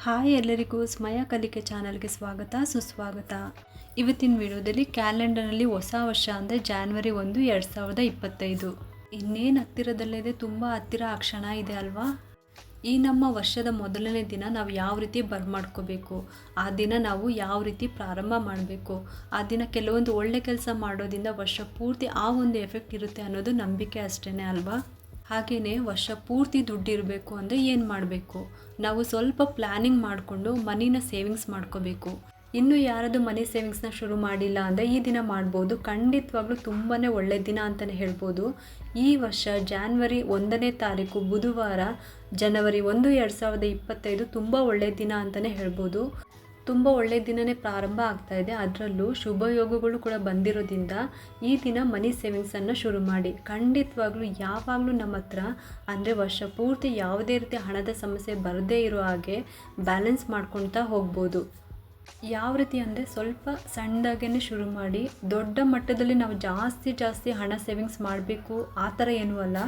Hi ಎಲ್ಲರಿಗೂ ಸ್ಮಯ ಕಲಿಕೆ ಚಾನಲ್ಗೆ ಸ್ವಾಗತ ಸುಸ್ವಾಗತ. ಇವತ್ತಿನ ವಿಡಿಯೋದಲ್ಲಿ ಕ್ಯಾಲೆಂಡರ್ನಲ್ಲಿ ಹೊಸ ವರ್ಷ ಅಂದರೆ ಜಾನ್ವರಿ 1, 2025 ಇನ್ನೇನು ಹತ್ತಿರದಲ್ಲಿದೆ. ತುಂಬ ಹತ್ತಿರ ಆ ಕ್ಷಣ ಇದೆ ಅಲ್ವಾ. ಈ ನಮ್ಮ ವರ್ಷದ ಮೊದಲನೇ ದಿನ ನಾವು ಯಾವ ರೀತಿ ಬರ್ಮಾಡ್ಕೋಬೇಕು, ಆ ದಿನ ನಾವು ಯಾವ ರೀತಿ ಪ್ರಾರಂಭ ಮಾಡಬೇಕು, ಆ ದಿನ ಕೆಲವೊಂದು ಒಳ್ಳೆ ಕೆಲಸ ಮಾಡೋದ್ರಿಂದ ವರ್ಷ ಪೂರ್ತಿ ಆ ಒಂದು ಎಫೆಕ್ಟ್ ಇರುತ್ತೆ ಅನ್ನೋದು ನಂಬಿಕೆ ಅಷ್ಟೇ ಅಲ್ವಾ. ಹಾಗೆಯೇ ವರ್ಷ ಪೂರ್ತಿ ದುಡ್ಡಿರಬೇಕು ಅಂದರೆ ಏನು ಮಾಡಬೇಕು, ನಾವು ಸ್ವಲ್ಪ ಪ್ಲ್ಯಾನಿಂಗ್ ಮಾಡಿಕೊಂಡು ಮನಿನ ಸೇವಿಂಗ್ಸ್ ಮಾಡ್ಕೋಬೇಕು. ಇನ್ನೂ ಯಾರದು ಮನಿ ಸೇವಿಂಗ್ಸ್ನ ಶುರು ಮಾಡಿಲ್ಲ ಅಂದರೆ ಈ ದಿನ ಮಾಡ್ಬೋದು. ಖಂಡಿತವಾಗ್ಲೂ ತುಂಬಾ ಒಳ್ಳೆ ದಿನ ಅಂತಲೇ ಹೇಳ್ಬೋದು. ಈ ವರ್ಷ ಜಾನ್ವರಿ 1ನೇ ತಾರೀಕು ಬುಧವಾರ ಜನವರಿ 1, 2025 ತುಂಬ ಒಳ್ಳೆಯ ದಿನ ಅಂತಲೇ ಹೇಳ್ಬೋದು. ತುಂಬ ಒಳ್ಳೆಯ ದಿನವೇ ಪ್ರಾರಂಭ ಆಗ್ತಾ ಇದೆ. ಅದರಲ್ಲೂ ಶುಭ ಯೋಗಗಳು ಕೂಡ ಬಂದಿರೋದ್ರಿಂದ ಈ ದಿನ ಮನಿ ಸೇವಿಂಗ್ಸನ್ನು ಶುರು ಮಾಡಿ. ಖಂಡಿತವಾಗ್ಲೂ ಯಾವಾಗಲೂ ನಮ್ಮ ಹತ್ರ ಅಂದರೆ ವರ್ಷ ಪೂರ್ತಿ ಯಾವುದೇ ರೀತಿ ಹಣದ ಸಮಸ್ಯೆ ಬರದೇ ಇರೋ ಹಾಗೆ ಬ್ಯಾಲೆನ್ಸ್ ಮಾಡ್ಕೊಳ್ತಾ ಹೋಗ್ಬೋದು. ಯಾವ ರೀತಿ ಅಂದರೆ ಸ್ವಲ್ಪ ಸಣ್ಣದಾಗೇ ಶುರು ಮಾಡಿ, ದೊಡ್ಡ ಮಟ್ಟದಲ್ಲಿ ನಾವು ಜಾಸ್ತಿ ಹಣ ಸೇವಿಂಗ್ಸ್ ಮಾಡಬೇಕು ಆ ಥರ ಏನೂ ಅಲ್ಲ.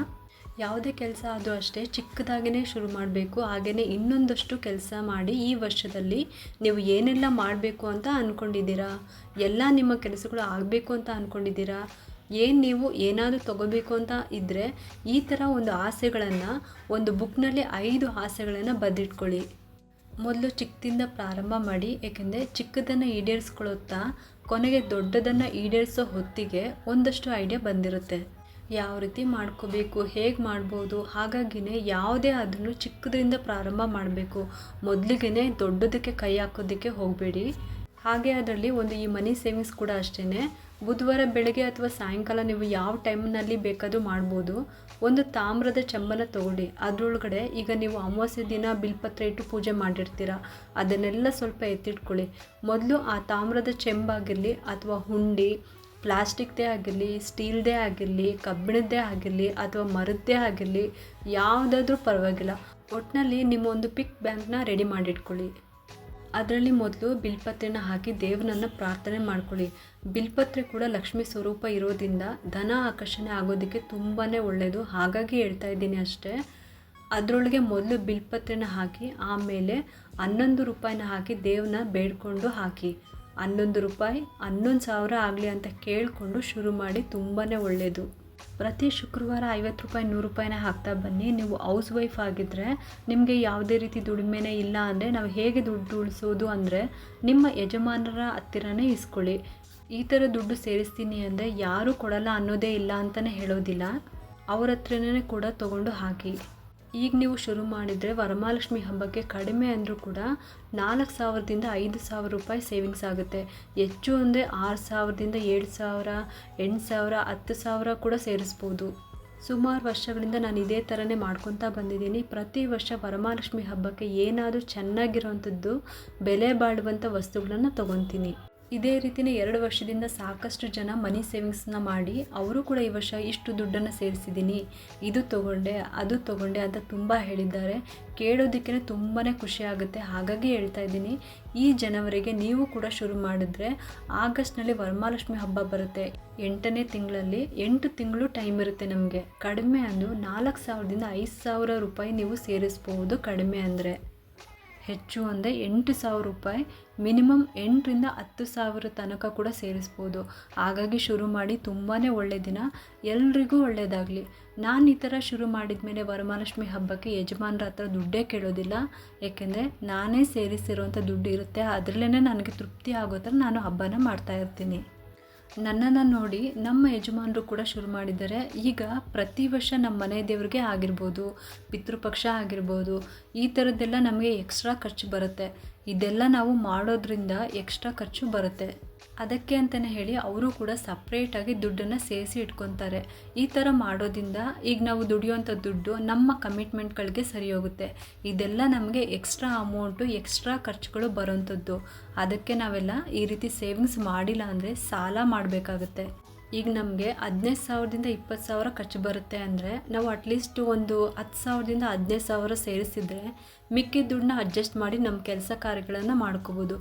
ಯಾವುದೇ ಕೆಲಸ ಅದು ಅಷ್ಟೇ ಚಿಕ್ಕದಾಗೇ ಶುರು ಮಾಡಬೇಕು. ಹಾಗೆಯೇ ಇನ್ನೊಂದಷ್ಟು ಕೆಲಸ ಮಾಡಿ ಈ ವರ್ಷದಲ್ಲಿ ನೀವು ಏನೆಲ್ಲ ಮಾಡಬೇಕು ಅಂತ ಅಂದ್ಕೊಂಡಿದ್ದೀರಾ, ಎಲ್ಲ ನಿಮ್ಮ ಕೆಲಸಗಳು ಆಗಬೇಕು ಅಂತ ಅಂದ್ಕೊಂಡಿದ್ದೀರಾ, ನೀವು ಏನಾದರೂ ತಗೋಬೇಕು ಅಂತ ಇದ್ದರೆ ಈ ಥರ ಒಂದು ಆಸೆಗಳನ್ನು ಒಂದು ಬುಕ್ನಲ್ಲಿ 5 ಆಸೆಗಳನ್ನು ಬರೆದಿಟ್ಕೊಳ್ಳಿ. ಮೊದಲು ಚಿಕ್ಕದಿಂದ ಪ್ರಾರಂಭ ಮಾಡಿ. ಏಕೆಂದರೆ ಚಿಕ್ಕದನ್ನು ಈಡೇರಿಸ್ಕೊಳ್ಳುತ್ತಾ ಕೊನೆಗೆ ದೊಡ್ಡದನ್ನು ಈಡೇರಿಸೋ ಹೊತ್ತಿಗೆ ಒಂದಷ್ಟು ಐಡಿಯಾ ಬಂದಿರುತ್ತೆ. ಯಾವ ರೀತಿ ಮಾಡ್ಕೋಬೇಕು, ಹೇಗೆ ಮಾಡ್ಬೋದು. ಹಾಗಾಗಿನೇ ಯಾವುದೇ ಆದ್ರೂ ಚಿಕ್ಕದ್ರಿಂದ ಪ್ರಾರಂಭ ಮಾಡಬೇಕು. ಮೊದಲಿಗೆ ದೊಡ್ಡದಕ್ಕೆ ಕೈ ಹಾಕೋದಕ್ಕೆ ಹೋಗಬೇಡಿ. ಹಾಗೆ ಅದರಲ್ಲಿ ಒಂದು ಈ ಮನಿ ಸೇವಿಂಗ್ಸ್ ಕೂಡ ಅಷ್ಟೇ. ಬುಧವಾರ ಬೆಳಗ್ಗೆ ಅಥವಾ ಸಾಯಂಕಾಲ ನೀವು ಯಾವ ಟೈಮ್ನಲ್ಲಿ ಬೇಕಾದರೂ ಮಾಡ್ಬೋದು. ಒಂದು ತಾಮ್ರದ ಚೆಂಬನ್ನು ತೊಗೊಳ್ಳಿ. ಅದರೊಳಗಡೆ ಈಗ ನೀವು ಅಮಾವಾಸ್ಯೆ ದಿನ ಬಿಲ್ಪತ್ರ ಇಟ್ಟು ಪೂಜೆ ಮಾಡಿರ್ತೀರ, ಅದನ್ನೆಲ್ಲ ಸ್ವಲ್ಪ ಎತ್ತಿಟ್ಕೊಳ್ಳಿ. ಮೊದಲು ಆ ತಾಮ್ರದ ಚೆಂಬಾಗಿರಲಿ ಅಥವಾ ಹುಂಡಿ, ಪ್ಲಾಸ್ಟಿಕ್ದೇ ಆಗಿರಲಿ, ಸ್ಟೀಲ್ದೇ ಆಗಿರಲಿ, ಕಬ್ಬಿಣದ್ದೇ ಆಗಿರಲಿ ಅಥವಾ ಮರದ್ದೇ ಆಗಿರಲಿ, ಯಾವುದಾದ್ರೂ ಪರವಾಗಿಲ್ಲ. ಒಟ್ಟಿನಲ್ಲಿ ನಿಮ್ಮ ಒಂದು ಪಿಕ್ ಬ್ಯಾಂಕ್ನ ರೆಡಿ ಮಾಡಿಟ್ಕೊಳ್ಳಿ. ಅದರಲ್ಲಿ ಮೊದಲು ಬಿಲ್ಪತ್ರೆನ ಹಾಕಿ ದೇವರನ್ನು ಪ್ರಾರ್ಥನೆ ಮಾಡ್ಕೊಳ್ಳಿ. ಬಿಲ್ಪತ್ರೆ ಕೂಡ ಲಕ್ಷ್ಮೀ ಸ್ವರೂಪ ಇರೋದ್ರಿಂದ ಧನ ಆಕರ್ಷಣೆ ಆಗೋದಕ್ಕೆ ತುಂಬಾ ಒಳ್ಳೆಯದು. ಹಾಗಾಗಿ ಹೇಳ್ತಾ ಇದ್ದೀನಿ ಅಷ್ಟೇ. ಅದರೊಳಗೆ ಮೊದಲು ಬಿಲ್ಪತ್ರೆನ ಹಾಕಿ ಆಮೇಲೆ 11 ರೂಪಾಯಿನ ಹಾಕಿ ದೇವನ್ನ ಬೇಡ್ಕೊಂಡು ಹಾಕಿ. 11 ರೂಪಾಯಿ 11,000 ಆಗಲಿ ಅಂತ ಕೇಳಿಕೊಂಡು ಶುರು ಮಾಡಿ. ತುಂಬಾ ಒಳ್ಳೆಯದು. ಪ್ರತಿ ಶುಕ್ರವಾರ 50 ರೂಪಾಯಿ 100 ರೂಪಾಯಿನ ಹಾಕ್ತಾ ಬನ್ನಿ. ನೀವು ಹೌಸ್ ವೈಫ್ ಆಗಿದ್ದರೆ ನಿಮಗೆ ಯಾವುದೇ ರೀತಿ ದುಡಿಮೆನೇ ಇಲ್ಲ ಅಂದರೆ ನಾವು ಹೇಗೆ ದುಡ್ಡು ಉಳಿಸೋದು ಅಂದರೆ ನಿಮ್ಮ ಯಜಮಾನರ ಹತ್ತಿರನೇ ಇಸ್ಕೊಳ್ಳಿ. ಈ ಥರ ದುಡ್ಡು ಸೇರಿಸ್ತೀನಿ ಅಂದರೆ ಯಾರೂ ಕೊಡಲ್ಲ ಅನ್ನೋದೇ ಇಲ್ಲ ಅಂತಲೇ ಹೇಳೋದಿಲ್ಲ. ಅವ್ರ ಹತ್ರನೇ ಕೂಡ ತೊಗೊಂಡು ಹಾಕಿ. ಈಗ ನೀವು ಶುರು ಮಾಡಿದರೆ ವರಮಹಾಲಕ್ಷ್ಮಿ ಹಬ್ಬಕ್ಕೆ ಕಡಿಮೆ ಅಂದರೂ ಕೂಡ 4,000ದಿಂದ 5,000 ರೂಪಾಯಿ ಸೇವಿಂಗ್ಸ್ ಆಗುತ್ತೆ. ಹೆಚ್ಚು ಅಂದರೆ 6,000ದಿಂದ 7,000, 8,000, 10,000 ಕೂಡ ಸೇರಿಸ್ಬೋದು. ಸುಮಾರು ವರ್ಷಗಳಿಂದ ನಾನು ಇದೇ ಥರನೇ ಮಾಡ್ಕೊತಾ ಬಂದಿದ್ದೀನಿ. ಪ್ರತಿ ವರ್ಷ ವರಮಹಾಲಕ್ಷ್ಮಿ ಹಬ್ಬಕ್ಕೆ ಏನಾದರೂ ಚೆನ್ನಾಗಿರೋವಂಥದ್ದು ಬೆಲೆ ಬಾಳುವಂಥ ವಸ್ತುಗಳನ್ನು ತೊಗೊತೀನಿ. ಇದೇ ರೀತಿಯೇ 2 ವರ್ಷದಿಂದ ಸಾಕಷ್ಟು ಜನ ಮನಿ ಸೇವಿಂಗ್ಸ್ನ ಮಾಡಿ ಅವರು ಕೂಡ ಈ ವರ್ಷ ಇಷ್ಟು ದುಡ್ಡನ್ನು ಸೇರಿಸಿದ್ದೀನಿ, ಇದು ತೊಗೊಂಡೆ ಅದು ತೊಗೊಂಡೆ ಅಂತ ತುಂಬ ಹೇಳಿದ್ದಾರೆ. ಕೇಳೋದಕ್ಕೇ ತುಂಬಾ ಖುಷಿ ಆಗುತ್ತೆ. ಹಾಗಾಗಿ ಹೇಳ್ತಾ ಇದ್ದೀನಿ, ಈ ಜನವರಿಗೆ ನೀವು ಕೂಡ ಶುರು ಮಾಡಿದ್ರೆ ಆಗಸ್ಟ್ನಲ್ಲಿ ವರಮಹಾಲಕ್ಷ್ಮಿ ಹಬ್ಬ ಬರುತ್ತೆ. 8ನೇ ತಿಂಗಳಲ್ಲಿ 8 ತಿಂಗಳು ಟೈಮ್ ಇರುತ್ತೆ ನಮಗೆ. ಕಡಿಮೆ ಅಂದರೂ 4,000ದಿಂದ 5,000 ರೂಪಾಯಿ ನೀವು ಸೇರಿಸ್ಬೋದು. ಕಡಿಮೆ ಅಂದರೆ ಹೆಚ್ಚು ಅಂದರೆ 8,000 ರೂಪಾಯಿ, ಮಿನಿಮಮ್ 8ರಿಂದ 10,000 ತನಕ ಕೂಡ ಸೇರಿಸ್ಬೋದು. ಹಾಗಾಗಿ ಶುರು ಮಾಡಿ. ತುಂಬಾ ಒಳ್ಳೆಯ ದಿನ, ಎಲ್ರಿಗೂ ಒಳ್ಳೆಯದಾಗಲಿ. ನಾನು ಈ ಥರ ಶುರು ಮಾಡಿದ ಮೇಲೆ ವರಮಹಾಲಕ್ಷ್ಮಿ ಹಬ್ಬಕ್ಕೆ ಯಜಮಾನ್ರ ಹತ್ರ ದುಡ್ಡೇ ಕೇಳೋದಿಲ್ಲ. ಏಕೆಂದರೆ ನಾನೇ ಸೇರಿಸಿರೋಂಥ ದುಡ್ಡು ಇರುತ್ತೆ. ಅದರಲ್ಲೇ ನನಗೆ ತೃಪ್ತಿ ಆಗೋ ಥರ ನಾನು ಹಬ್ಬನ ಮಾಡ್ತಾಯಿರ್ತೀನಿ. ನನ್ನನ್ನು ನೋಡಿ ನಮ್ಮ ಯಜಮಾನರು ಕೂಡ ಶುರು ಮಾಡಿದ್ದಾರೆ. ಈಗ ಪ್ರತಿ ವರ್ಷ ನಮ್ಮ ಮನೆ ದೇವ್ರಿಗೆ ಆಗಿರ್ಬೋದು, ಪಿತೃಪಕ್ಷ ಆಗಿರ್ಬೋದು, ಈ ಥರದ್ದೆಲ್ಲ ನಮಗೆ ಎಕ್ಸ್ಟ್ರಾ ಖರ್ಚು ಬರುತ್ತೆ. ಇದೆಲ್ಲ ನಾವು ಮಾಡೋದ್ರಿಂದ ಎಕ್ಸ್ಟ್ರಾ ಖರ್ಚು ಬರುತ್ತೆ. ಅದಕ್ಕೆ ಅಂತಲೇ ಹೇಳಿ ಅವರು ಕೂಡ ಸಪ್ರೇಟಾಗಿ ದುಡ್ಡನ್ನು ಸೇರಿಸಿ ಇಟ್ಕೊತಾರೆ. ಈ ಥರ ಮಾಡೋದ್ರಿಂದ ಈಗ ನಾವು ದುಡಿಯೋಂಥ ದುಡ್ಡು ನಮ್ಮ ಕಮಿಟ್ಮೆಂಟ್ಗಳಿಗೆ ಸರಿ ಹೋಗುತ್ತೆ. ಇದೆಲ್ಲ ನಮಗೆ ಎಕ್ಸ್ಟ್ರಾ ಅಮೌಂಟು, ಎಕ್ಸ್ಟ್ರಾ ಖರ್ಚುಗಳು ಬರೋವಂಥದ್ದು. ಅದಕ್ಕೆ ನಾವೆಲ್ಲ ಈ ರೀತಿ ಸೇವಿಂಗ್ಸ್ ಮಾಡಿಲ್ಲ ಅಂದರೆ ಸಾಲ ಮಾಡಬೇಕಾಗುತ್ತೆ. ಈಗ ನಮಗೆ 15,000ದಿಂದ 20,000 ಖರ್ಚು ಬರುತ್ತೆ ಅಂದರೆ ನಾವು ಅಟ್ಲೀಸ್ಟ್ ಒಂದು 10,000ದಿಂದ 15,000 ಸೇರಿಸಿದರೆ ಮಿಕ್ಕಿದ ದುಡ್ಡನ್ನ ಅಡ್ಜಸ್ಟ್ ಮಾಡಿ ನಮ್ಮ ಕೆಲಸ ಕಾರ್ಯಗಳನ್ನು ಮಾಡ್ಕೋಬೋದು.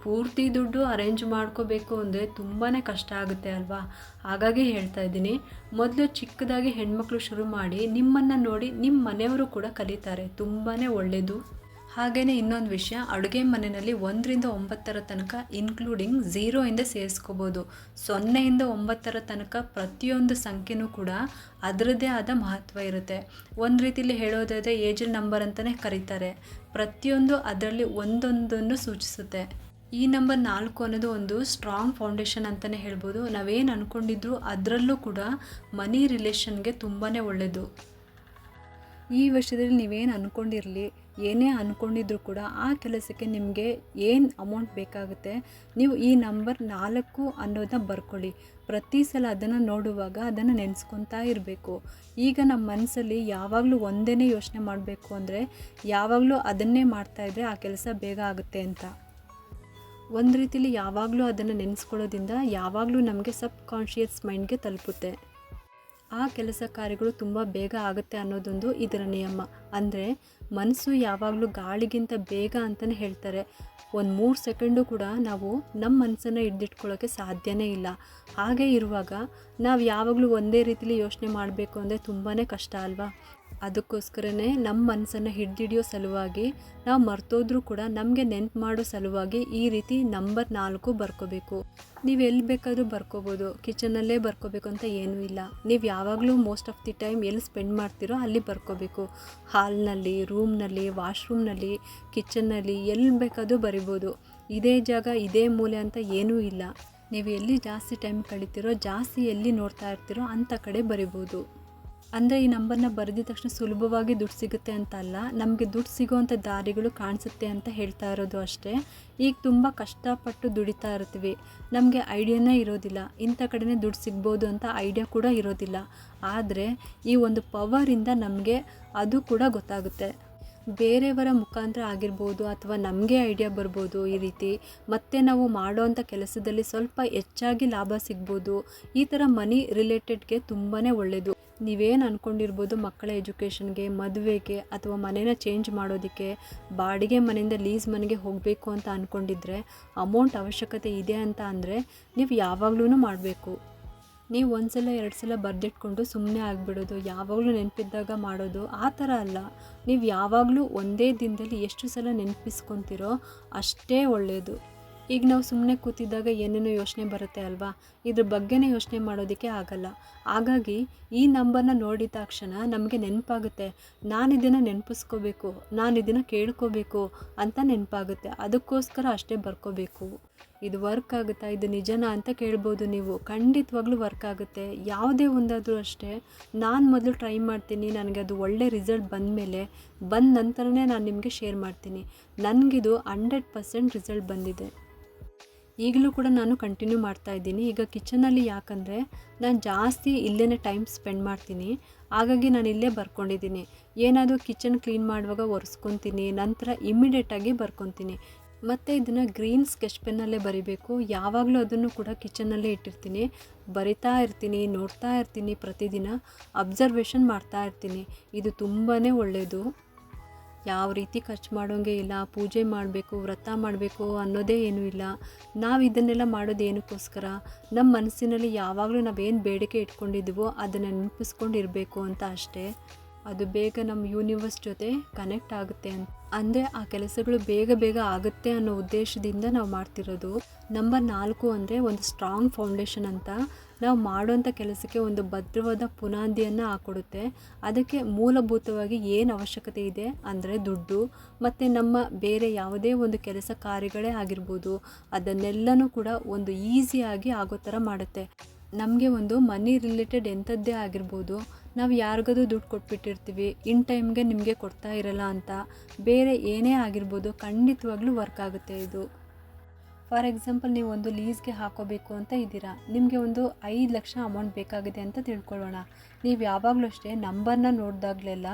ಪೂರ್ತಿ ದುಡ್ಡು ಅರೇಂಜ್ ಮಾಡ್ಕೋಬೇಕು ಅಂದರೆ ತುಂಬಾ ಕಷ್ಟ ಆಗುತ್ತೆ ಅಲ್ವಾ. ಹಾಗಾಗಿ ಹೇಳ್ತಾ ಇದ್ದೀನಿ, ಮೊದಲು ಚಿಕ್ಕದಾಗಿ ಹೆಣ್ಮಕ್ಳು ಶುರು ಮಾಡಿ ನಿಮ್ಮನ್ನು ನೋಡಿ ನಿಮ್ಮ ಮನೆಯವರು ಕೂಡ ಕಲಿತಾರೆ. ತುಂಬಾ ಒಳ್ಳೆಯದು. ಹಾಗೆಯೇ ಇನ್ನೊಂದು ವಿಷಯ, ಅಡುಗೆ ಮನೆಯಲ್ಲಿ 1ರಿಂದ 9 ತನಕ ಇನ್ಕ್ಲೂಡಿಂಗ್ 0 ಇಂದ ಸೇರಿಸ್ಕೋಬೋದು. 0ಯಿಂದ 9 ತನಕ ಪ್ರತಿಯೊಂದು ಸಂಖ್ಯೆನೂ ಕೂಡ ಅದರದ್ದೇ ಆದ ಮಹತ್ವ ಇರುತ್ತೆ. ಒಂದು ರೀತಿಯಲ್ಲಿ ಹೇಳೋದಾದರೆ ಏಜಲ್ ನಂಬರ್ ಅಂತಲೇ ಕರೀತಾರೆ. ಪ್ರತಿಯೊಂದು ಅದರಲ್ಲಿ ಒಂದೊಂದನ್ನು ಸೂಚಿಸುತ್ತೆ. ಈ ನಂಬರ್ 4 ಅನ್ನೋದು ಒಂದು ಸ್ಟ್ರಾಂಗ್ ಫೌಂಡೇಶನ್ ಅಂತಲೇ ಹೇಳ್ಬೋದು. ನಾವೇನು ಅಂದ್ಕೊಂಡಿದ್ರು ಅದರಲ್ಲೂ ಕೂಡ ಮನಿ ರಿಲೇಷನ್ಗೆ ತುಂಬಾ ಒಳ್ಳೆಯದು. ಈ ವರ್ಷದಲ್ಲಿ ನೀವೇನು ಅಂದ್ಕೊಂಡಿರಲಿ, ಏನೇ ಅಂದ್ಕೊಂಡಿದ್ರು ಕೂಡ ಆ ಕೆಲಸಕ್ಕೆ ನಿಮಗೆ ಏನು ಅಮೌಂಟ್ ಬೇಕಾಗುತ್ತೆ, ನೀವು ಈ ನಂಬರ್ 4 ಅನ್ನೋದನ್ನ ಬರ್ಕೊಳ್ಳಿ. ಪ್ರತಿ ಸಲ ಅದನ್ನು ನೋಡುವಾಗ ಅದನ್ನು ನೆನೆಸ್ಕೊತಾ ಇರಬೇಕು. ಈಗ ನಮ್ಮ ಮನಸ್ಸಲ್ಲಿ ಯಾವಾಗಲೂ ಒಂದೇ ಯೋಚನೆ ಮಾಡಬೇಕು ಅಂದರೆ ಯಾವಾಗಲೂ ಅದನ್ನೇ ಮಾಡ್ತಾಯಿದ್ರೆ ಆ ಕೆಲಸ ಬೇಗ ಆಗುತ್ತೆ ಅಂತ. ಒಂದು ರೀತಿಯಲ್ಲಿ ಯಾವಾಗಲೂ ಅದನ್ನು ನೆನೆಸ್ಕೊಳ್ಳೋದ್ರಿಂದ ಯಾವಾಗಲೂ ನಮಗೆ ಸಬ್ ಕಾನ್ಷಿಯಸ್ ಮೈಂಡ್ಗೆ ತಲುಪುತ್ತೆ. ಆ ಕೆಲಸ ಕಾರ್ಯಗಳು ತುಂಬ ಬೇಗ ಆಗುತ್ತೆ ಅನ್ನೋದೊಂದು ಇದರ ನಿಯಮ. ಅಂದರೆ ಮನಸ್ಸು ಯಾವಾಗಲೂ ಗಾಳಿಗಿಂತ ಬೇಗ ಅಂತಲೇ ಹೇಳ್ತಾರೆ. ಒಂದು 3 ಸೆಕೆಂಡು ಕೂಡ ನಾವು ನಮ್ಮ ಮನಸ್ಸನ್ನು ಹಿಡಿದಿಟ್ಕೊಳ್ಳೋಕ್ಕೆ ಸಾಧ್ಯನೇ ಇಲ್ಲ. ಹಾಗೆ ಇರುವಾಗ ನಾವು ಯಾವಾಗಲೂ ಒಂದೇ ರೀತಿಲಿ ಯೋಚನೆ ಮಾಡಬೇಕು ಅಂದರೆ ತುಂಬಾ ಕಷ್ಟ ಅಲ್ವಾ? ಅದಕ್ಕೋಸ್ಕರನೇ ನಮ್ಮ ಮನಸ್ಸನ್ನು ಹಿಡಿದಿಡಿಯೋ ಸಲುವಾಗಿ, ನಾವು ಮರ್ತೋದ್ರೂ ಕೂಡ ನಮಗೆ ನೆನ್ಪು ಮಾಡೋ ಸಲುವಾಗಿ ಈ ರೀತಿ ನಂಬರ್ 4 ಬರ್ಕೋಬೇಕು. ನೀವು ಎಲ್ಲಿ ಬೇಕಾದರೂ ಬರ್ಕೋಬೋದು, ಕಿಚನಲ್ಲೇ ಬರ್ಕೋಬೇಕು ಅಂತ ಏನೂ ಇಲ್ಲ. ನೀವು ಯಾವಾಗಲೂ ಮೋಸ್ಟ್ ಆಫ್ ದಿ ಟೈಮ್ ಎಲ್ಲಿ ಸ್ಪೆಂಡ್ ಮಾಡ್ತೀರೋ ಅಲ್ಲಿ ಬರ್ಕೋಬೇಕು. ಹಾಲ್ನಲ್ಲಿ, ರೂಮ್ನಲ್ಲಿ, ವಾಶ್ರೂಮ್ನಲ್ಲಿ, ಕಿಚನ್ನಲ್ಲಿ ಎಲ್ಲಿ ಬೇಕಾದರೂ ಬರಿಬೋದು. ಇದೇ ಜಾಗ ಇದೇ ಮೂಲೆ ಅಂತ ಏನೂ ಇಲ್ಲ. ನೀವು ಎಲ್ಲಿ ಜಾಸ್ತಿ ಟೈಮ್ ಕಳಿತೀರೋ, ಜಾಸ್ತಿ ಎಲ್ಲಿ ನೋಡ್ತಾ ಇರ್ತೀರೋ ಅಂಥ ಕಡೆ ಬರಿಬೋದು. ಅಂದರೆ ಈ ನಂಬರ್ನ ಬರೆದಿದ ತಕ್ಷಣ ಸುಲಭವಾಗಿ ದುಡ್ಡು ಸಿಗುತ್ತೆ ಅಂತ ಅಲ್ಲ, ನಮಗೆ ದುಡ್ಡು ಸಿಗೋವಂಥ ದಾರಿಗಳು ಕಾಣಿಸುತ್ತೆ ಅಂತ ಹೇಳ್ತಾ ಇರೋದು ಅಷ್ಟೇ. ಈಗ ತುಂಬ ಕಷ್ಟಪಟ್ಟು ದುಡಿತಾ ಇರ್ತೀವಿ, ನಮಗೆ ಐಡಿಯಾನೇ ಇರೋದಿಲ್ಲ, ಇಂಥ ಕಡೆನೇ ದುಡ್ಡು ಸಿಗ್ಬೋದು ಅಂತ ಐಡಿಯಾ ಕೂಡ ಇರೋದಿಲ್ಲ. ಆದರೆ ಈ ಒಂದು ಪವರಿಂದ ನಮಗೆ ಅದು ಕೂಡ ಗೊತ್ತಾಗುತ್ತೆ. ಬೇರೆಯವರ ಮುಖಾಂತರ ಆಗಿರ್ಬೋದು ಅಥವಾ ನಮಗೆ ಐಡಿಯಾ ಬರ್ಬೋದು ಈ ರೀತಿ. ಮತ್ತು ನಾವು ಮಾಡೋವಂಥ ಕೆಲಸದಲ್ಲಿ ಸ್ವಲ್ಪ ಹೆಚ್ಚಾಗಿ ಲಾಭ ಸಿಗ್ಬೋದು. ಈ ಥರ ಮನಿ ರಿಲೇಟೆಡ್ಗೆ ತುಂಬಾ ಒಳ್ಳೆಯದು. ನೀವೇನು ಅಂದ್ಕೊಂಡಿರ್ಬೋದು, ಮಕ್ಕಳ ಎಜುಕೇಷನ್ಗೆ, ಮದುವೆಗೆ ಅಥವಾ ಮನೇನ ಚೇಂಜ್ ಮಾಡೋದಕ್ಕೆ, ಬಾಡಿಗೆ ಮನೆಯಿಂದ ಲೀಸ್ ಮನೆಗೆ ಹೋಗಬೇಕು ಅಂತ ಅಂದ್ಕೊಂಡಿದ್ರೆ, ಅಮೌಂಟ್ ಅವಶ್ಯಕತೆ ಇದೆ ಅಂತ ಅಂದರೆ ನೀವು ಯಾವಾಗಲೂ ಮಾಡಬೇಕು. ನೀವು 1 ಸಲ 2 ಸಲ ಬರೆದಿಟ್ಕೊಂಡು ಸುಮ್ಮನೆ ಆಗಿಬಿಡೋದು, ಯಾವಾಗಲೂ ನೆನಪಿದ್ದಾಗ ಮಾಡೋದು ಆ ಥರ ಅಲ್ಲ. ನೀವು ಯಾವಾಗಲೂ ಒಂದೇ ದಿನದಲ್ಲಿ ಎಷ್ಟು ಸಲ ನೆನಪಿಸ್ಕೊತೀರೋ ಅಷ್ಟೇ ಒಳ್ಳೆಯದು. ಈಗ ನಾವು ಸುಮ್ಮನೆ ಕೂತಿದ್ದಾಗ ಏನೇನೋ ಯೋಚನೆ ಬರುತ್ತೆ ಅಲ್ವಾ, ಇದ್ರ ಬಗ್ಗೆನೇ ಯೋಚನೆ ಮಾಡೋದಕ್ಕೆ ಆಗಲ್ಲ. ಹಾಗಾಗಿ ಈ ನಂಬರ್ನ ನೋಡಿದ ತಕ್ಷಣ ನಮಗೆ ನೆನಪಾಗುತ್ತೆ, ನಾನು ಇದನ್ನು ನೆನಪಿಸ್ಕೋಬೇಕು, ನಾನು ಇದನ್ನು ಕೇಳ್ಕೋಬೇಕು ಅಂತ ನೆನಪಾಗುತ್ತೆ. ಅದಕ್ಕೋಸ್ಕರ ಅಷ್ಟೇ ಬರ್ಕೋಬೇಕು. ಇದು ವರ್ಕ್ ಆಗುತ್ತಾ, ಇದು ನಿಜನಾ ಅಂತ ಕೇಳ್ಬೋದು ನೀವು. ಖಂಡಿತವಾಗ್ಲೂ ವರ್ಕ್ ಆಗುತ್ತೆ. ಯಾವುದೇ ಒಂದಾದರೂ ಅಷ್ಟೇ, ನಾನು ಮೊದಲು ಟ್ರೈ ಮಾಡ್ತೀನಿ, ನನಗೆ ಅದು ಒಳ್ಳೆ ರಿಸಲ್ಟ್ ಬಂದ ನಂತರನೇ ನಾನು ನಿಮಗೆ ಶೇರ್ ಮಾಡ್ತೀನಿ. ನನಗಿದು 100% ರಿಸಲ್ಟ್ ಬಂದಿದೆ. ಈಗಲೂ ಕೂಡ ನಾನು ಕಂಟಿನ್ಯೂ ಮಾಡ್ತಾಯಿದ್ದೀನಿ. ಈಗ ಕಿಚನಲ್ಲಿ ಯಾಕಂದರೆ ನಾನು ಜಾಸ್ತಿ ಇಲ್ಲೇ ಟೈಮ್ ಸ್ಪೆಂಡ್ ಮಾಡ್ತೀನಿ, ಹಾಗಾಗಿ ನಾನು ಇಲ್ಲೇ ಬರ್ಕೊಂಡಿದ್ದೀನಿ. ಏನಾದರೂ ಕಿಚನ್ ಕ್ಲೀನ್ ಮಾಡುವಾಗ ಒರೆಸ್ಕೊತೀನಿ, ನಂತರ ಇಮ್ಮಿಡಿಯೇಟಾಗಿ ಬರ್ಕೊತೀನಿ. ಮತ್ತು ಇದನ್ನು ಗ್ರೀನ್ ಸ್ಕೆಚ್ ಪೆನ್ನಲ್ಲೇ ಬರಿಬೇಕು. ಯಾವಾಗಲೂ ಅದನ್ನು ಕೂಡ ಕಿಚನ್ನಲ್ಲೇ ಇಟ್ಟಿರ್ತೀನಿ, ಬರಿತಾ ಇರ್ತೀನಿ, ನೋಡ್ತಾ ಇರ್ತೀನಿ, ಪ್ರತಿದಿನ ಅಬ್ಸರ್ವೇಷನ್ ಮಾಡ್ತಾ ಇರ್ತೀನಿ. ಇದು ತುಂಬಾ ಒಳ್ಳೆಯದು. ಯಾವ ರೀತಿ ಖರ್ಚು ಮಾಡೋಂಗೆ ಇಲ್ಲ, ಪೂಜೆ ಮಾಡಬೇಕು, ವ್ರತ ಮಾಡಬೇಕು ಅನ್ನೋದೇ ಏನೂ ಇಲ್ಲ. ನಾವು ಇದನ್ನೆಲ್ಲ ಮಾಡೋದು ಏನಕ್ಕೋಸ್ಕರ, ನಮ್ಮ ಮನಸ್ಸಿನಲ್ಲಿ ಯಾವಾಗಲೂ ನಾವೇನು ಬೇಡಿಕೆ ಇಟ್ಕೊಂಡಿದ್ದೀವೋ ಅದನ್ನು ನೆನಪಿಸ್ಕೊಂಡಿರಬೇಕು ಅಂತ ಅಷ್ಟೇ. ಅದು ಬೇಗ ನಮ್ಮ ಯೂನಿವರ್ಸ್ ಜೊತೆ ಕನೆಕ್ಟ್ ಆಗುತ್ತೆ ಅಂದರೆ ಆ ಕೆಲಸಗಳು ಬೇಗ ಆಗುತ್ತೆ ಅನ್ನೋ ಉದ್ದೇಶದಿಂದ ನಾವು ಮಾಡ್ತಿರೋದು. ನಂಬರ್ 4 ಅಂದರೆ ಒಂದು ಸ್ಟ್ರಾಂಗ್ ಫೌಂಡೇಶನ್ ಅಂತ. ನಾವು ಮಾಡೋಂಥ ಕೆಲಸಕ್ಕೆ ಒಂದು ಭದ್ರವಾದ ಪುನಾದಿಯನ್ನು ಹಾಕ್ಕೊಡುತ್ತೆ. ಅದಕ್ಕೆ ಮೂಲಭೂತವಾಗಿ ಏನು ಅವಶ್ಯಕತೆ ಇದೆ ಅಂದರೆ ದುಡ್ಡು, ಮತ್ತು ನಮ್ಮ ಬೇರೆ ಯಾವುದೇ ಒಂದು ಕೆಲಸ ಕಾರ್ಯಗಳೇ ಆಗಿರ್ಬೋದು, ಅದನ್ನೆಲ್ಲನೂ ಕೂಡ ಒಂದು ಈಸಿಯಾಗಿ ಆಗೋ ಥರ ಮಾಡುತ್ತೆ. ನಮಗೆ ಒಂದು ಮನಿ ರಿಲೇಟೆಡ್ ಎಂಥದ್ದೇ ಆಗಿರ್ಬೋದು, ನಾವು ಯಾರಿಗಾದ್ರೂ ದುಡ್ಡು ಕೊಟ್ಬಿಟ್ಟಿರ್ತೀವಿ, ಇನ್ ಟೈಮ್ಗೆ ನಿಮಗೆ ಕೊಡ್ತಾ ಇರಲ್ಲ ಅಂತ, ಬೇರೆ ಏನೇ ಆಗಿರ್ಬೋದು, ಖಂಡಿತವಾಗ್ಲೂ ವರ್ಕ್ ಆಗುತ್ತೆ ಇದು. ಫಾರ್ ಎಕ್ಸಾಂಪಲ್, ನೀವು ಒಂದು ಲೀಸ್ಗೆ ಹಾಕೋಬೇಕು ಅಂತ ಇದ್ದೀರಾ, ನಿಮಗೆ ಒಂದು 5 ಲಕ್ಷ ಅಮೌಂಟ್ ಬೇಕಾಗಿದೆ ಅಂತ ತಿಳ್ಕೊಳ್ಳೋಣ. ನೀವು ಯಾವಾಗಲೂ ಅಷ್ಟೇ ನಂಬರ್ನ ನೋಡಿದಾಗಲೆಲ್ಲ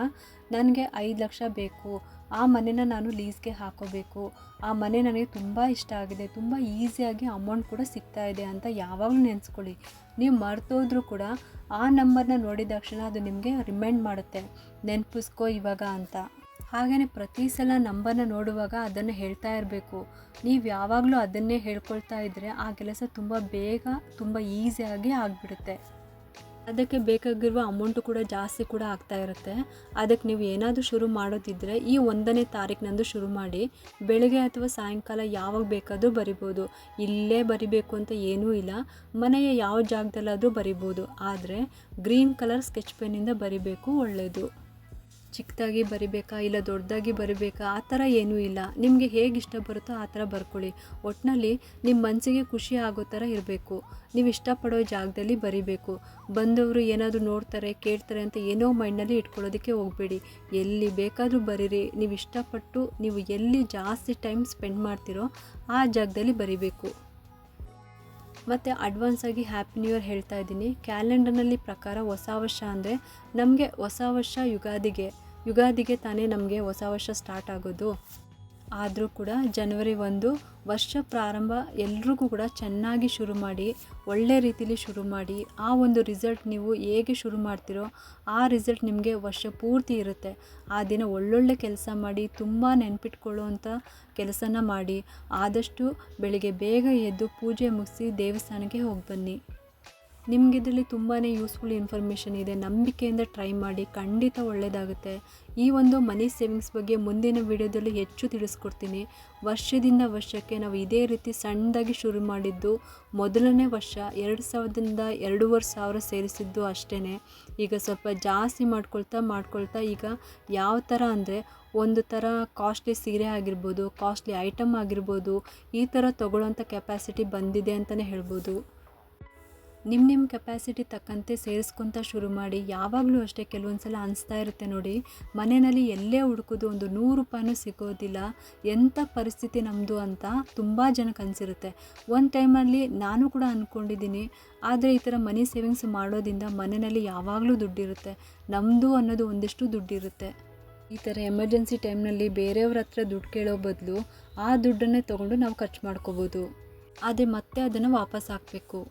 ನನಗೆ 5 ಲಕ್ಷ ಬೇಕು, ಆ ಮನೆನ ನಾನು ಲೀಸ್ಗೆ ಹಾಕೋಬೇಕು, ಆ ಮನೆ ನನಗೆ ತುಂಬ ಇಷ್ಟ ಆಗಿದೆ, ತುಂಬ ಈಸಿಯಾಗಿ ಅಮೌಂಟ್ ಕೂಡ ಸಿಗ್ತಾ ಇದೆ ಅಂತ ಯಾವಾಗಲೂ ನೆನೆಸ್ಕೊಳ್ಳಿ. ನೀವು ಮರ್ತೋದ್ರೂ ಕೂಡ ಆ ನಂಬರ್ನ ನೋಡಿದ ತಕ್ಷಣ ಅದು ನಿಮಗೆ ರಿಮೈಂಡ್ ಮಾಡುತ್ತೆ, ನೆನಪಿಸ್ಕೋ ಇವಾಗ ಅಂತ. ಹಾಗೆಯೇ ಪ್ರತಿ ಸಲ ನಂಬರ್ನ ನೋಡುವಾಗ ಅದನ್ನು ಹೇಳ್ತಾ ಇರಬೇಕು. ನೀವು ಯಾವಾಗಲೂ ಅದನ್ನೇ ಹೇಳ್ಕೊಳ್ತಾ ಇದ್ದರೆ ಆ ಕೆಲಸ ತುಂಬ ಬೇಗ ತುಂಬ ಈಸಿಯಾಗಿ ಆಗಿಬಿಡುತ್ತೆ. ಅದಕ್ಕೆ ಬೇಕಾಗಿರುವ ಅಮೌಂಟು ಕೂಡ ಜಾಸ್ತಿ ಕೂಡ ಆಗ್ತಾ ಇರುತ್ತೆ. ಅದಕ್ಕೆ ನೀವು ಏನಾದರೂ ಶುರು ಮಾಡೋದಿದ್ದರೆ ಈ 1ನೇ ತಾರೀಕಿನಂದು ಶುರು ಮಾಡಿ. ಬೆಳಗ್ಗೆ ಅಥವಾ ಸಾಯಂಕಾಲ ಯಾವಾಗ ಬೇಕಾದರೂ ಬರಿಬೋದು. ಇಲ್ಲೇ ಬರಿಬೇಕು ಅಂತ ಏನೂ ಇಲ್ಲ, ಮನೆಯ ಯಾವ ಜಾಗದಲ್ಲಾದರೂ ಬರಿಬೋದು. ಆದರೆ ಗ್ರೀನ್ ಕಲರ್ ಸ್ಕೆಚ್ ಪೆನ್ನಿಂದ ಬರಿಬೇಕು, ಒಳ್ಳೆಯದು. ಚಿಕ್ಕದಾಗಿ ಬರಿಬೇಕಾ ಇಲ್ಲ ದೊಡ್ಡದಾಗಿ ಬರಿಬೇಕಾ ಆ ಥರ ಏನೂ ಇಲ್ಲ. ನಿಮಗೆ ಹೇಗೆ ಇಷ್ಟ ಬರುತ್ತೋ ಆ ಥರ ಬರ್ಕೊಳ್ಳಿ. ಒಟ್ಟಿನಲ್ಲಿ ನಿಮ್ಮ ಮನಸ್ಸಿಗೆ ಖುಷಿ ಆಗೋ ಥರ ಇರಬೇಕು. ನೀವು ಇಷ್ಟಪಡೋ ಜಾಗದಲ್ಲಿ ಬರಿಬೇಕು. ಬಂದವರು ಏನಾದರೂ ನೋಡ್ತಾರೆ ಕೇಳ್ತಾರೆ ಅಂತ ಏನೋ ಮೈಂಡ್ನಲ್ಲಿ ಇಟ್ಕೊಳ್ಳೋದಕ್ಕೆ ಹೋಗಬೇಡಿ. ಎಲ್ಲಿ ಬೇಕಾದರೂ ಬರೀರಿ. ನೀವು ಇಷ್ಟಪಟ್ಟು ನೀವು ಎಲ್ಲಿ ಜಾಸ್ತಿ ಟೈಮ್ ಸ್ಪೆಂಡ್ ಮಾಡ್ತೀರೋ ಆ ಜಾಗದಲ್ಲಿ ಬರಿಬೇಕು. ಮತ್ತು ಅಡ್ವಾನ್ಸಾಗಿ ಹ್ಯಾಪಿ ನ್ಯೂ ಇಯರ್ ಹೇಳ್ತಾ ಇದ್ದೀನಿ. ಕ್ಯಾಲೆಂಡರ್ನಲ್ಲಿ ಪ್ರಕಾರ ಹೊಸ ವರ್ಷ ಅಂದರೆ ನಮಗೆ ಹೊಸ ವರ್ಷ ಯುಗಾದಿಗೆ ತಾನೇ ನಮಗೆ ಹೊಸ ವರ್ಷ ಸ್ಟಾರ್ಟ್ ಆಗೋದು. ಆದರೂ ಕೂಡ ಜನವರಿ 1 ವರ್ಷ ಪ್ರಾರಂಭ ಎಲ್ರಿಗೂ ಕೂಡ ಚೆನ್ನಾಗಿ ಶುರು ಮಾಡಿ, ಒಳ್ಳೆ ರೀತಿಲಿ ಶುರು ಮಾಡಿ. ಆ ಒಂದು ರಿಸಲ್ಟ್ ನೀವು ಹೇಗೆ ಶುರು ಮಾಡ್ತೀರೋ ಆ ರಿಸಲ್ಟ್ ನಿಮಗೆ ವರ್ಷ ಪೂರ್ತಿ ಇರುತ್ತೆ. ಆ ದಿನ ಒಳ್ಳೊಳ್ಳೆ ಕೆಲಸ ಮಾಡಿ, ತುಂಬ ನೆನ್ಪಿಟ್ಕೊಳ್ಳೋವಂಥ ಕೆಲಸನ ಮಾಡಿ. ಆದಷ್ಟು ಬೆಳಿಗ್ಗೆ ಬೇಗ ಎದ್ದು ಪೂಜೆ ಮುಗಿಸಿ ದೇವಸ್ಥಾನಕ್ಕೆ ಹೋಗಿ ಬನ್ನಿ. ನಿಮಗೆ ಇದರಲ್ಲಿ ತುಂಬಾ ಯೂಸ್ಫುಲ್ ಇನ್ಫಾರ್ಮೇಷನ್ ಇದೆ. ನಂಬಿಕೆಯಿಂದ ಟ್ರೈ ಮಾಡಿ, ಖಂಡಿತ ಒಳ್ಳೆಯದಾಗುತ್ತೆ. ಈ ಒಂದು ಮನಿ ಸೇವಿಂಗ್ಸ್ ಬಗ್ಗೆ ಮುಂದಿನ ವಿಡಿಯೋದಲ್ಲಿ ಹೆಚ್ಚು ತಿಳಿಸ್ಕೊಡ್ತೀನಿ. ವರ್ಷದಿಂದ ವರ್ಷಕ್ಕೆ ನಾವು ಇದೇ ರೀತಿ ಸಣ್ಣದಾಗಿ ಶುರು ಮಾಡಿದ್ದು. ಮೊದಲನೇ ವರ್ಷ 2000ದಿಂದ 2500 ಸೇರಿಸಿದ್ದು ಅಷ್ಟೇ. ಈಗ ಸ್ವಲ್ಪ ಜಾಸ್ತಿ ಮಾಡ್ಕೊಳ್ತಾ ಈಗ ಯಾವ ಥರ ಅಂದರೆ ಒಂದು ಥರ ಕಾಸ್ಟ್ಲಿ ಸೀರೆ ಆಗಿರ್ಬೋದು, ಕಾಸ್ಟ್ಲಿ ಐಟಮ್ ಆಗಿರ್ಬೋದು, ಈ ಥರ ತೊಗೊಳ್ಳೋಂಥ ಕೆಪಾಸಿಟಿ ಬಂದಿದೆ ಅಂತಲೇ ಹೇಳ್ಬೋದು. ನಿಮ್ಮ ಕೆಪಾಸಿಟಿ ತಕ್ಕಂತೆ ಸೇರಿಸ್ಕೊತ ಶುರು ಮಾಡಿ. ಯಾವಾಗಲೂ ಅಷ್ಟೇ ಕೆಲವೊಂದು ಸಲ ಅನಿಸ್ತಾ ಇರುತ್ತೆ ನೋಡಿ, ಮನೆಯಲ್ಲಿ ಎಲ್ಲೇ ಹುಡುಕೋದು ಒಂದು 100 ರೂಪಾಯಿನೂ ಸಿಗೋದಿಲ್ಲ, ಎಂಥ ಪರಿಸ್ಥಿತಿ ನಮ್ಮದು ಅಂತ ತುಂಬ ಜನಕ್ಕೆ ಅನಿಸಿರುತ್ತೆ. ಒಂದು ಟೈಮಲ್ಲಿ ನಾನು ಕೂಡ ಅಂದ್ಕೊಂಡಿದ್ದೀನಿ. ಆದರೆ ಈ ಥರ ಮನಿ ಸೇವಿಂಗ್ಸ್ ಮಾಡೋದ್ರಿಂದ ಮನೆಯಲ್ಲಿ ಯಾವಾಗಲೂ ದುಡ್ಡಿರುತ್ತೆ, ನಮ್ಮದು ಅನ್ನೋದು ಒಂದಿಷ್ಟು ದುಡ್ಡಿರುತ್ತೆ. ಈ ಥರ ಎಮರ್ಜೆನ್ಸಿ ಟೈಮ್ನಲ್ಲಿ ಬೇರೆಯವ್ರ ಹತ್ರ ದುಡ್ಡು ಕೇಳೋ ಬದಲು ಆ ದುಡ್ಡನ್ನೇ ತೊಗೊಂಡು ನಾವು ಖರ್ಚು ಮಾಡ್ಕೋಬೋದು. ಆದರೆ ಮತ್ತೆ ಅದನ್ನು ವಾಪಸ್ ಹಾಕಬೇಕು.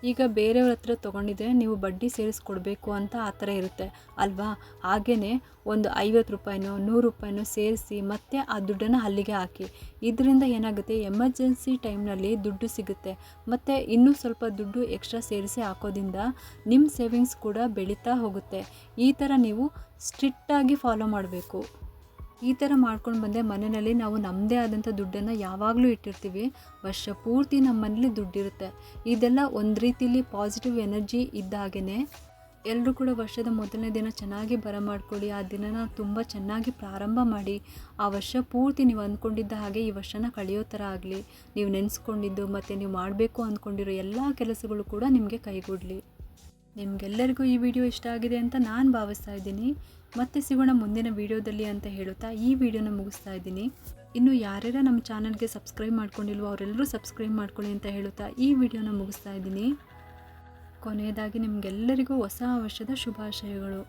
ಈಗ ಬೇರೆಯವ್ರ ಹತ್ರ ತೊಗೊಂಡಿದ್ರೆ ನೀವು ಬಡ್ಡಿ ಸೇರಿಸ್ಕೊಡ್ಬೇಕು ಅಂತ ಆ ಥರ ಇರುತ್ತೆ ಅಲ್ವಾ. ಹಾಗೆಯೇ ಒಂದು 50 ರೂಪಾಯಿನೋ 100 ರೂಪಾಯಿನೋ ಸೇರಿಸಿ ಮತ್ತೆ ಆ ದುಡ್ಡನ್ನು ಅಲ್ಲಿಗೆ ಹಾಕಿ. ಇದರಿಂದ ಏನಾಗುತ್ತೆ, ಎಮರ್ಜೆನ್ಸಿ ಟೈಮ್ನಲ್ಲಿ ದುಡ್ಡು ಸಿಗುತ್ತೆ. ಮತ್ತು ಇನ್ನೂ ಸ್ವಲ್ಪ ದುಡ್ಡು ಎಕ್ಸ್ಟ್ರಾ ಸೇರಿಸಿ ಹಾಕೋದ್ರಿಂದ ನಿಮ್ಮ ಸೇವಿಂಗ್ಸ್ ಕೂಡ ಬೆಳೀತಾ ಹೋಗುತ್ತೆ. ಈ ಥರ ನೀವು ಸ್ಟ್ರಿಕ್ಟಾಗಿ ಫಾಲೋ ಮಾಡಬೇಕು. ಈ ಥರ ಮಾಡ್ಕೊಂಡು ಬಂದರೆ ಮನೆಯಲ್ಲಿ ನಾವು ನಮ್ಮದೇ ಆದಂಥ ದುಡ್ಡನ್ನು ಯಾವಾಗಲೂ ಇಟ್ಟಿರ್ತೀವಿ. ವರ್ಷ ಪೂರ್ತಿ ನಮ್ಮ ಮನೇಲಿ ದುಡ್ಡಿರುತ್ತೆ. ಇದೆಲ್ಲ ಒಂದು ರೀತಿಲಿ ಪಾಸಿಟಿವ್ ಎನರ್ಜಿ ಇದ್ದಾಗೇ. ಎಲ್ಲರೂ ಕೂಡ ವರ್ಷದ ಮೊದಲನೇ ದಿನ ಚೆನ್ನಾಗಿ ಬರಮಾಡ್ಕೊಳ್ಳಿ. ಆ ದಿನನ ತುಂಬ ಚೆನ್ನಾಗಿ ಪ್ರಾರಂಭ ಮಾಡಿ. ಆ ವರ್ಷ ಪೂರ್ತಿ ನೀವು ಅಂದ್ಕೊಂಡಿದ್ದ ಹಾಗೆ ಈ ವರ್ಷನ ಕಳೆಯೋ ಥರ ಆಗಲಿ. ನೀವು ನೆನೆಸ್ಕೊಂಡಿದ್ದು ಮತ್ತು ನೀವು ಮಾಡಬೇಕು ಅಂದ್ಕೊಂಡಿರೋ ಎಲ್ಲ ಕೆಲಸಗಳು ಕೂಡ ನಿಮಗೆ ಕೈಗೂಡಲಿ. ನಿಮಗೆಲ್ಲರಿಗೂ ಈ ವಿಡಿಯೋ ಇಷ್ಟ ಆಗಿದೆ ಅಂತ ನಾನು ಭಾವಿಸ್ತಾ ಇದ್ದೀನಿ. ಮತ್ತೆ ಸಿಗೋಣ ಮುಂದಿನ ವಿಡಿಯೋದಲ್ಲಿ ಅಂತ ಹೇಳುತ್ತಾ ಈ ವಿಡಿಯೋನ ಮುಗಿಸ್ತಾ ಇದ್ದೀನಿ. ಇನ್ನು ಯಾರ್ಯಾರ ನಮ್ಮ ಚಾನಲ್ಗೆ ಸಬ್ಸ್ಕ್ರೈಬ್ ಮಾಡ್ಕೊಂಡಿಲ್ವೋ ಅವರೆಲ್ಲರೂ ಸಬ್ಸ್ಕ್ರೈಬ್ ಮಾಡ್ಕೊಳ್ಳಿ ಅಂತ ಹೇಳುತ್ತಾ ಈ ವಿಡಿಯೋನ ಮುಗಿಸ್ತಾ ಇದ್ದೀನಿ. ಕೊನೆಯದಾಗಿ ನಿಮಗೆಲ್ಲರಿಗೂ ಹೊಸ ವರ್ಷದ ಶುಭಾಶಯಗಳು.